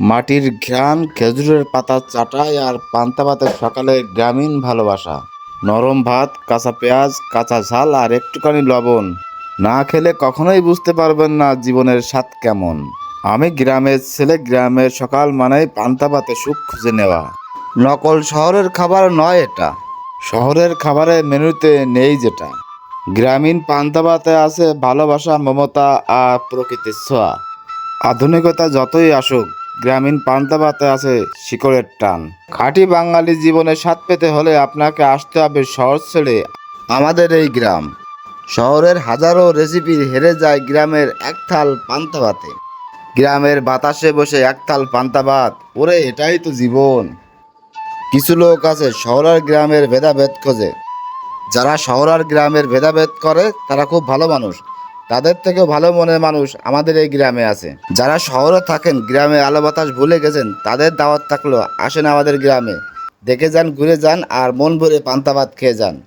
মাটির ঘ্রাণ, খেজুরের পাতার চাটাই আর পান্তা ভাতের সকালে গ্রামীণ ভালোবাসা। নরম ভাত, কাঁচা পেঁয়াজ, কাঁচা ঝাল আর একটুখানি লবণ। না খেলে কখনোই বুঝতে পারবেন না জীবনের স্বাদ কেমন। আমি গ্রামের ছেলে, গ্রামের সকাল মানেই পান্তা ভাতে সুখ খুঁজে নেওয়া। নকল শহরের খাবার নয় এটা। শহরের খাবারের মেনুতে নেই যেটা। গ্রামীণ পান্তা ভাতে আছে ভালোবাসা, মমতা আর প্রকৃতির ছোঁয়া। আধুনিকতা যতই আসুক, গ্রামীণ পান্তা ভাতে আছে শিকড়ের টান। খাঁটি বাঙালি জীবনে স্বাদ পেতে হলে আপনাকে আসতে হবে শহর ছেড়ে আমাদের এই গ্রাম। শহরের হাজারো রেসিপি হেরে যায় গ্রামের এক থাল পান্তা ভাতে। গ্রামের বাতাসে বসে এক থাল পান্তা ভাত, ওরে এটাই তো জীবন। কিছু লোক আছে শহর আর গ্রামের ভেদাভেদ খোঁজে। যারা শহর আর গ্রামের ভেদাভেদ করে তারা খুব ভালো মানুষ। তাদের থেকেও ভালো মনের মানুষ আমাদের এই গ্রামে আছে। যারা শহরে থাকেন, গ্রামে আলো বাতাস ভুলে গেছেন, তাদের দাওয়াত থাকলো, আসেন আমাদের গ্রামে। দেখে যান, ঘুরে যান আর মন ভরে পান্তা ভাত খেয়ে যান।